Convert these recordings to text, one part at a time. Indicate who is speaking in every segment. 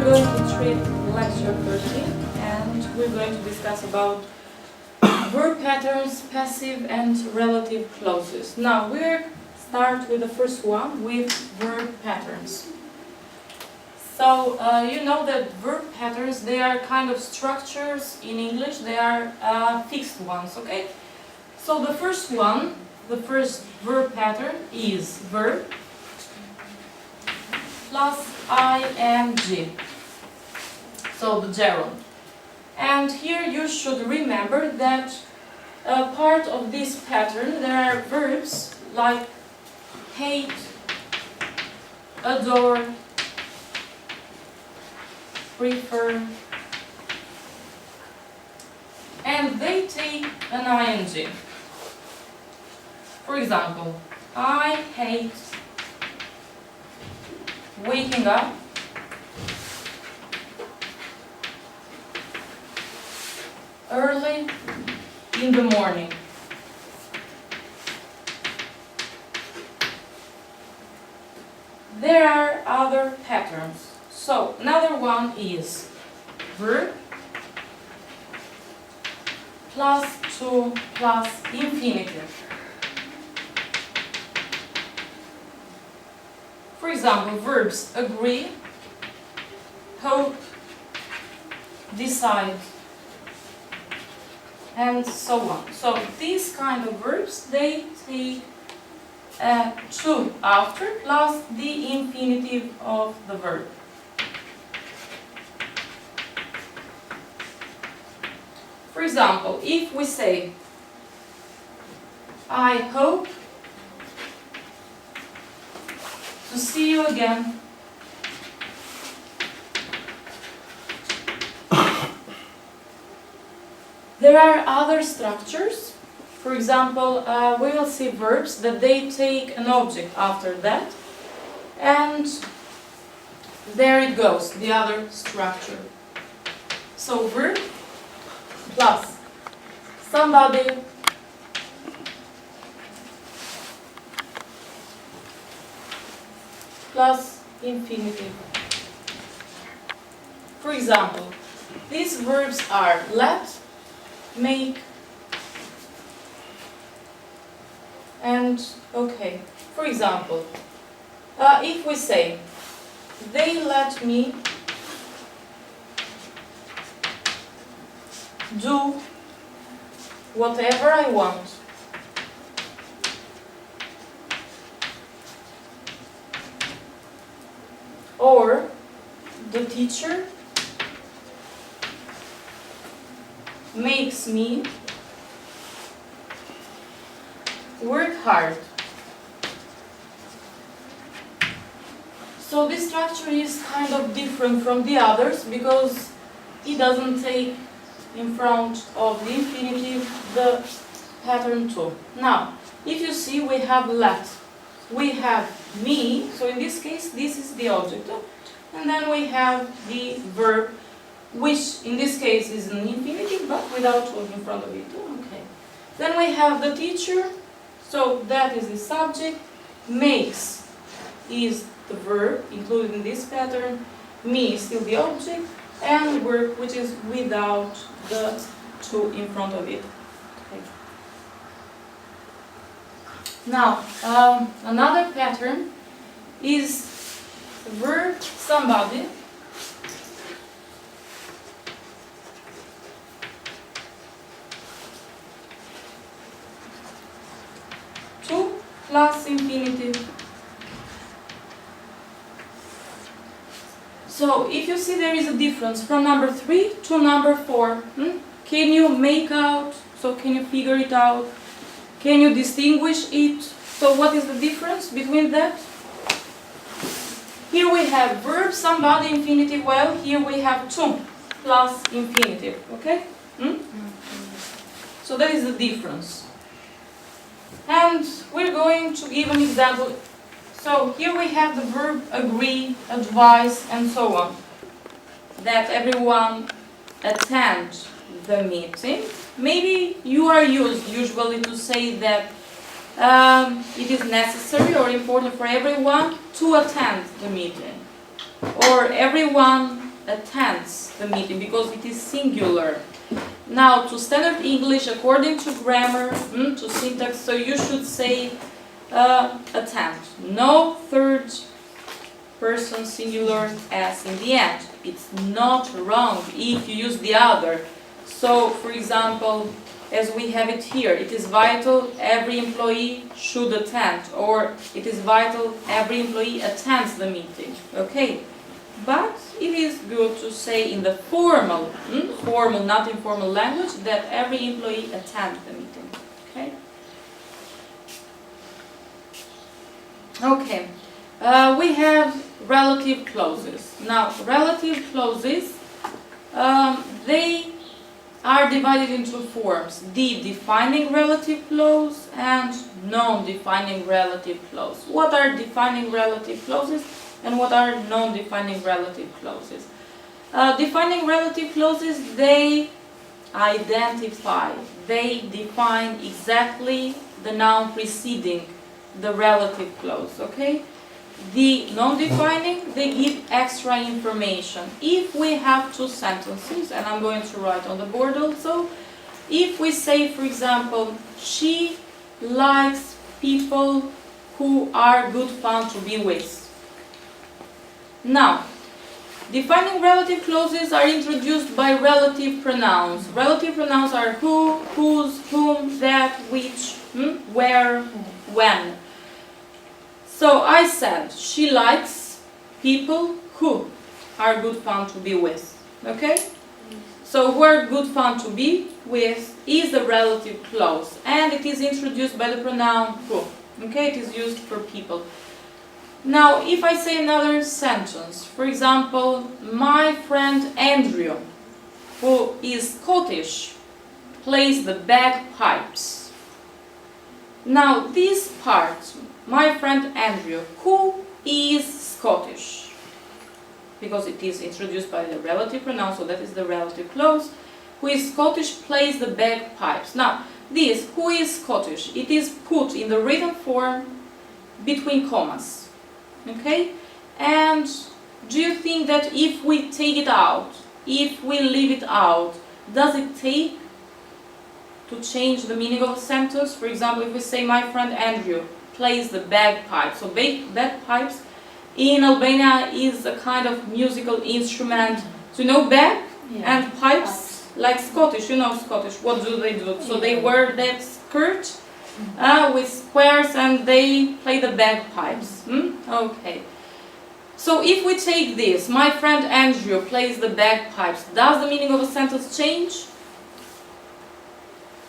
Speaker 1: going to treat lecture 13 and we're going to discuss about verb patterns, passive and relative clauses. Now we'll start with the first one, with verb patterns. So you know that verb patterns, they are kind of structures in English, they are fixed ones, okay? So the first one, the first verb pattern is verb plus ing, so the gerund. And here you should remember that part of this pattern, there are verbs like hate, adore, prefer, and they take an ing. For example, I hate waking up early in the morning. There are other patterns. So, another one is verb plus to plus infinitive. For example, verbs agree, hope, decide, and so on. So these kind of verbs, they take to after plus the infinitive of the verb. For example, if we say, I hope to see you again there are other structures. For example, we will see verbs that they take an object after that, and there it goes, the other structure. So verb plus somebody plus infinitive. For example, these verbs are let, make, and okay. For example, if we say, they let me do whatever I want. Or the teacher makes me work hard. So this structure is kind of different from the others because it doesn't take in front of the infinitive the pattern too. Now, if you see, we have let, we have me, so in this case this is the object, and then we have the verb, which in this case is an infinitive but without to in front of it. Okay. Then we have the teacher, so that is the subject, makes is the verb included in this pattern, me is still the object, and work, which is without the to in front of it. Okay. Now, another pattern is verb somebody to plus infinitive. So if you see, there is a difference from number 3 to number 4. Can you make out? So can you figure it out? Can you distinguish it? So what is the difference between that? Here we have verb somebody infinitive, well, here we have to plus infinitive, okay? So that is the difference. And we're going to give an example. So here we have the verb agree, advise, and so on. That everyone attend the meeting. Maybe you are used usually to say that it is necessary or important for everyone to attend the meeting. Or everyone attends the meeting because it is singular. Now, to standard English, according to grammar, to syntax, so you should say attend. No third person singular s in the end. It's not wrong if you use the other. So, for example, as we have it here, it is vital every employee should attend, or it is vital every employee attends the meeting. Okay? But it is good to say in the formal, formal, not informal language, that every employee attends the meeting. Okay? Okay. We have relative clauses. Now, relative clauses, they are divided into forms. The defining relative clause and non-defining relative clause. What are defining relative clauses and what are non-defining relative clauses? Defining relative clauses, they identify, they define exactly the noun preceding the relative clause, okay? The non-defining, they give extra information. If we have two sentences, and I'm going to write on the board also, if we say, for example, she likes people who are good fun to be with. Now, defining relative clauses are introduced by relative pronouns. Relative pronouns are who, whose, whom, that, which, where, when. So I said, she likes people who are good fun to be with. Okay? So who are good fun to be with is a relative clause. And it is introduced by the pronoun who. Okay? It is used for people. Now, if I say another sentence, for example, my friend Andrew, who is Scottish, plays the bagpipes. Now, this part, my friend Andrew, who is Scottish, because it is introduced by the relative pronoun, so that is the relative clause, who is Scottish plays the bagpipes. Now, this, who is Scottish, it is put in the written form between commas. Okay? And do you think that if we take it out, if we leave it out, does it take to change the meaning of a sentence? For example, if we say my friend Andrew plays the bagpipes. So bagpipes in Albania is a kind of musical instrument. So you know bag and pipes, like Scottish, you know Scottish, what do they do? So they wear that skirt with squares and they play the bagpipes. Okay. So if we take this, my friend Andrew plays the bagpipes, does the meaning of a sentence change?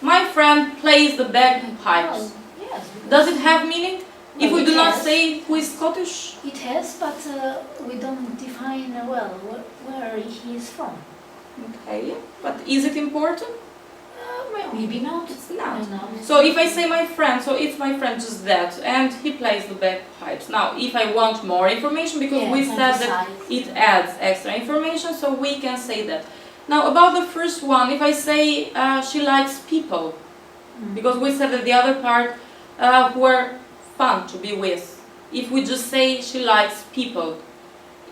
Speaker 1: My friend plays the bagpipes.
Speaker 2: Yes.
Speaker 1: Does it have meaning? If we do not say who is Scottish?
Speaker 2: It has, but we don't define well where he is from.
Speaker 1: Okay, but is it important?
Speaker 2: Maybe not.
Speaker 1: It's not. So if I say my friend, so it's my friend just that, and he plays the bagpipes. Now, if I want more information, because we said that it adds extra information, so we can say that. Now, about the first one, if I say she likes people, because we said that the other part were fun to be with. If we just say she likes people,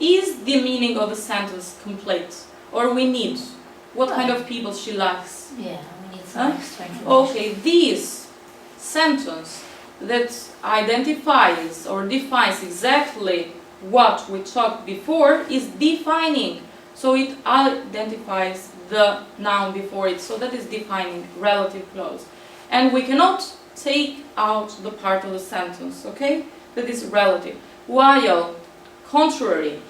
Speaker 1: is the meaning of the sentence complete? Or we need what kind of people she likes?
Speaker 2: Yeah, we need some extra information.
Speaker 1: Okay, this sentence that identifies or defines exactly what we talked before is defining. So it identifies the noun before it. So that is defining, relative clause. And we cannot take out the part of the sentence, okay? That is relative. While contrary,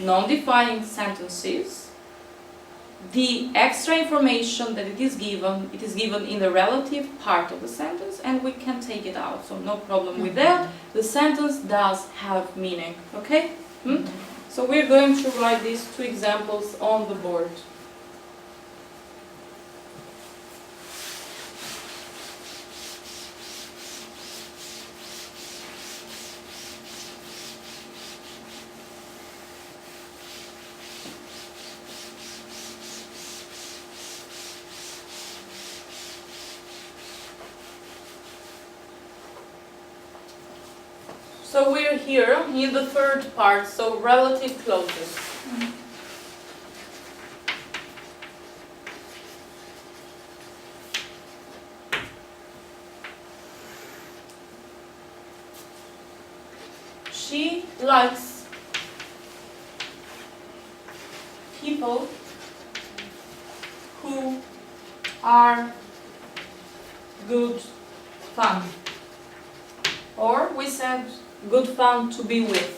Speaker 1: non-defining sentences, the extra information that it is given in the relative part of the sentence and we can take it out. So no problem with that. The sentence does have meaning, okay? So we're going to write these two examples on the board. So we're here in the third part, so relative clauses. she likes people who are good fun. Or we said good fun to be with.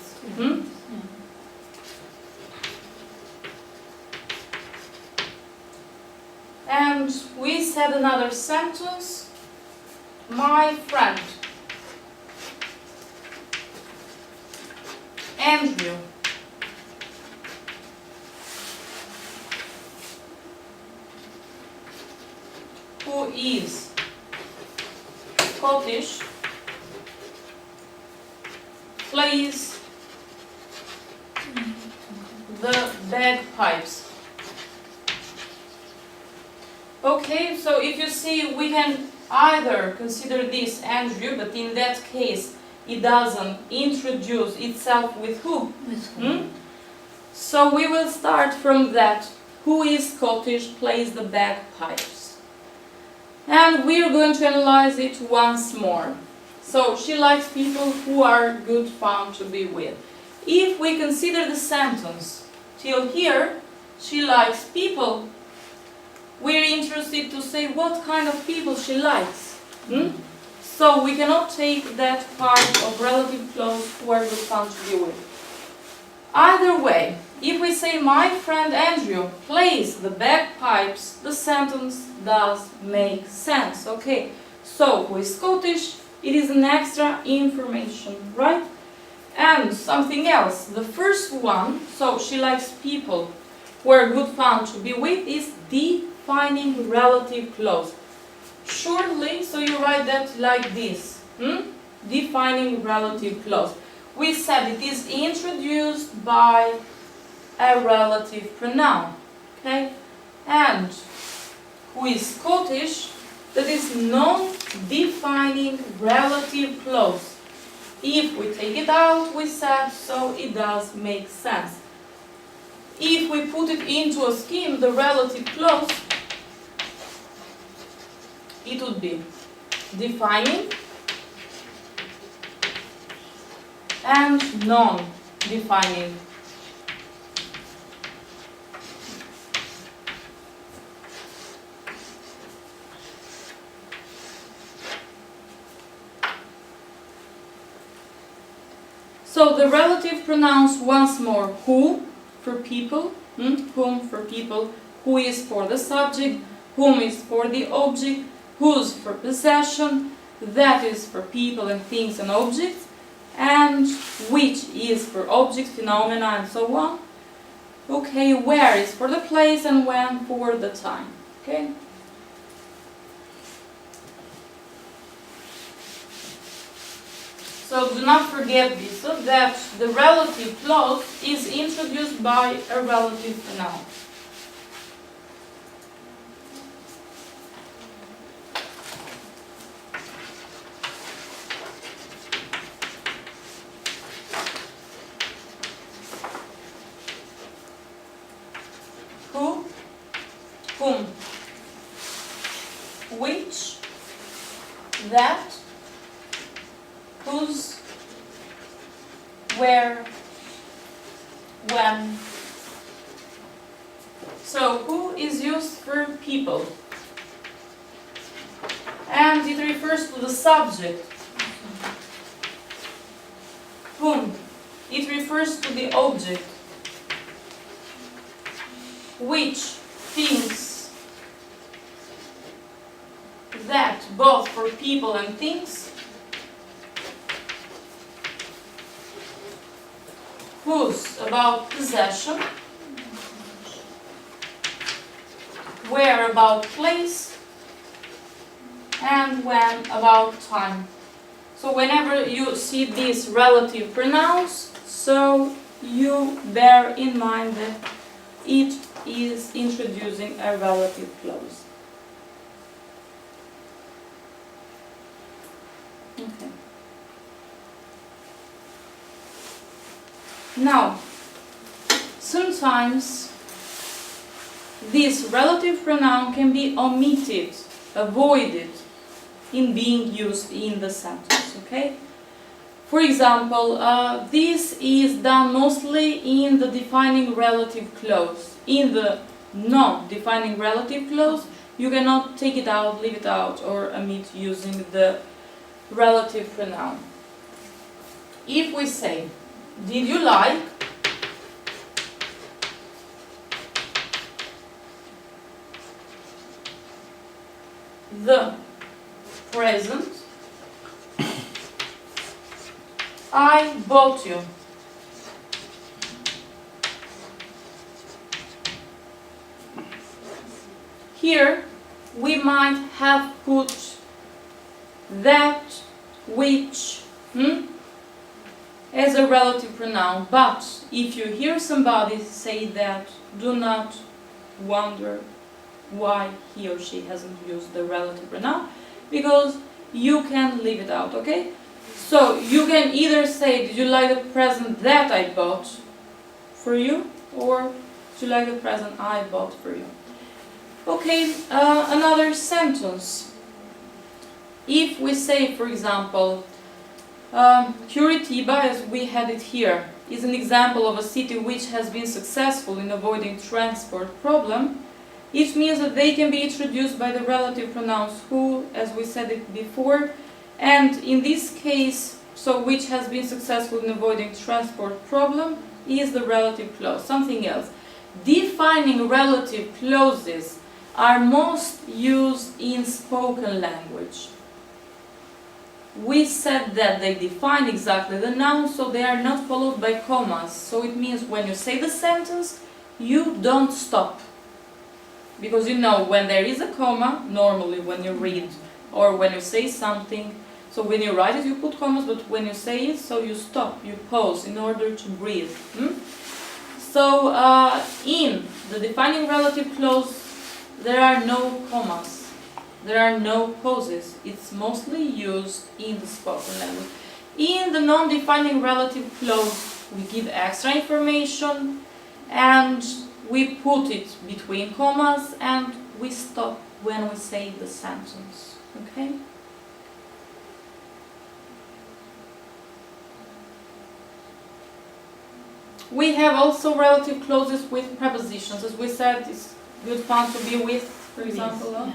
Speaker 1: And we said another sentence. My friend Andrew who is Scottish plays the bagpipes. Okay, so if you see, we can either consider this Andrew, but in that case it doesn't introduce itself with who?
Speaker 2: With who?
Speaker 1: So we will start from that. Who is Scottish plays the bagpipes. And we are going to analyze it once more. So she likes people who are good fun to be with. If we consider the sentence till here, she likes people, we're interested to say what kind of people she likes. So we cannot take that part of relative clause who are good fun to be with. Either way, if we say my friend Andrew plays the bagpipes, the sentence does make sense. Okay, so who is Scottish? It is an extra information, right? And something else, the first one, so she likes people who are good fun to be with, is defining relative clause. Shortly, so you write that like this. Defining relative clause. We said it is introduced by a relative pronoun. Okay? And who is Scottish? That is non-defining relative clause. If we take it out, we said, so it does make sense. If we put it into a scheme, the relative clause, it would be defining and non-defining. So the relative pronouns once more. Who for people, whom for people, who is for the subject, whom is for the object, whose for possession, that is for people and things and objects, and which is for object, phenomena, and so on. Okay, where is for the place and when for the time. Okay. So do not forget this, so that the relative clause is introduced by a relative pronoun. Who, whom, which, that, whose, where, when. So who is used for people, and it refers to the subject. Whom, it refers to the object. Which, things. That, both for people and things. Whose, about possession. Where, about place. And when, about time. So whenever you see these relative pronouns, so you bear in mind that it is introducing a relative clause. Okay. Now, sometimes this relative pronoun can be omitted, avoided in being used in the sentence, okay? For example, this is done mostly in the defining relative clause. In the non-defining relative clause, you cannot take it out, leave it out, or omit using the relative pronoun. If we say, did you like the present I bought you? Here we might have put that, which, as a relative pronoun, but if you hear somebody say that, do not wonder why he or she hasn't used the relative pronoun, because you can leave it out, okay? So you can either say, did you like the present that I bought for you, or did you like the present I bought for you? Okay, another sentence. If we say, for example, Curitiba, as we had it here, is an example of a city which has been successful in avoiding transport problem, it means that they can be introduced by the relative pronouns who, as we said it before, and in this case, so which has been successful in avoiding transport problem is the relative clause, something else. Defining relative clauses are most used in spoken language. We said that they define exactly the noun, so they are not followed by commas. So it means when you say the sentence, you don't stop. Because you know when there is a comma, normally when you read or when you say something, so when you write it you put commas, but when you say it, so you stop, you pause in order to breathe. So in the defining relative clause, there are no commas, there are no pauses. It's mostly used in the spoken language. In the non-defining relative clause, we give extra information and we put it between commas and we stop when we say the sentence. Okay? We have also relative clauses with prepositions. As we said, it's good fun to be with, for example.
Speaker 2: Yeah.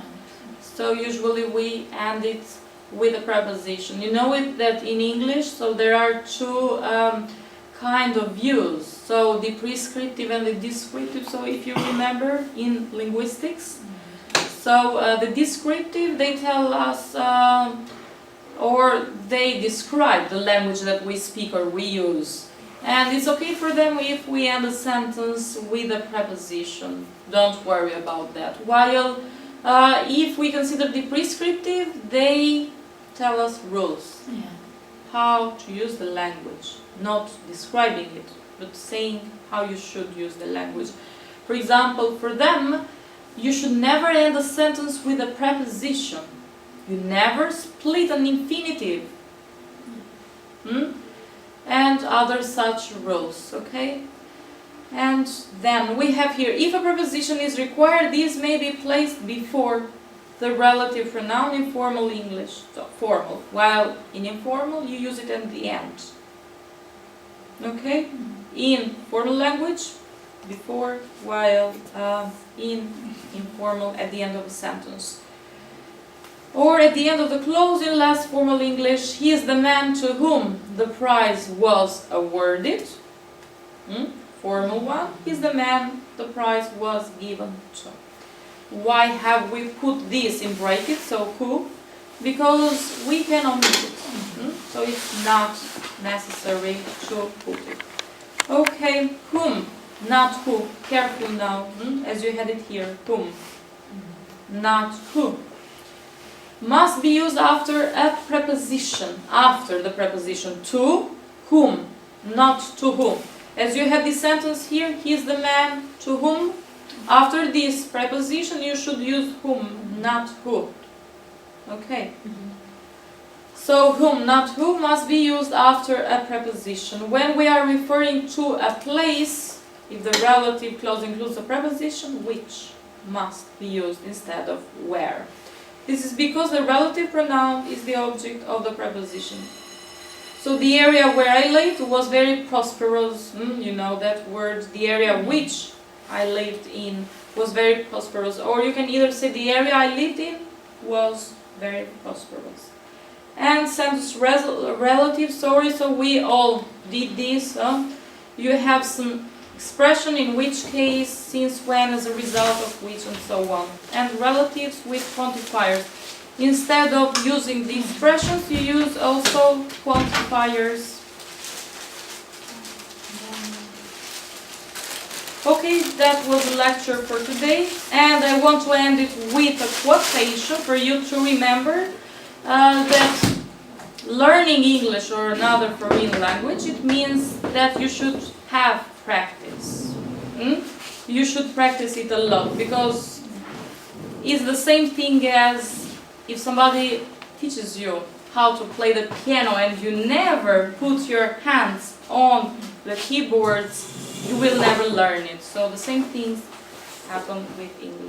Speaker 1: So usually we end it with a preposition. You know it that in English, so there are two kind of views. So the prescriptive and the descriptive. So if you remember in linguistics, so the descriptive, they tell us or they describe the language that we speak or we use. And it's okay for them if we end a sentence with a preposition. Don't worry about that. While if we consider the prescriptive, they tell us rules.
Speaker 2: Yeah.
Speaker 1: How to use the language. Not describing it, but saying how you should use the language. For example, for them, you should never end a sentence with a preposition. You never split an infinitive. And other such rules, okay? And then we have here, if a preposition is required, this may be placed before the relative pronoun in formal English, so formal, while in informal you use it at the end. Okay? In formal language, before, while in informal at the end of a sentence. Or at the end of the clause in less formal English, he is the man to whom the prize was awarded. Formal one, he is the man the prize was given to. Why have we put this in brackets, so who? Because we can omit it. So it's not necessary to put it. Okay, whom, not who. Careful now, as you had it here, whom, not who. Must be used after a preposition, after the preposition to whom, not to whom. As you have this sentence here, he is the man to whom. After this preposition, you should use whom, not who. Okay. So whom, not who, must be used after a preposition. When we are referring to a place, if the relative clause includes a preposition, which must be used instead of where. This is because the relative pronoun is the object of the preposition. So the area where I lived was very prosperous. You know that word. The area which I lived in was very prosperous. Or you can either say the area I lived in was very prosperous. And sentence relative story. So we all did this. You have some expression in which case, since when, as a result of which, and so on. And relatives with quantifiers. Instead of using the expressions, you use also quantifiers. Okay, that was the lecture for today, and I want to end it with a quotation for you to remember that learning English or another foreign language, it means that you should have practice. You should practice it a lot, because it's the same thing as if somebody teaches you how to play the piano and you never put your hands on the keyboards, you will never learn it. So the same things happen with English.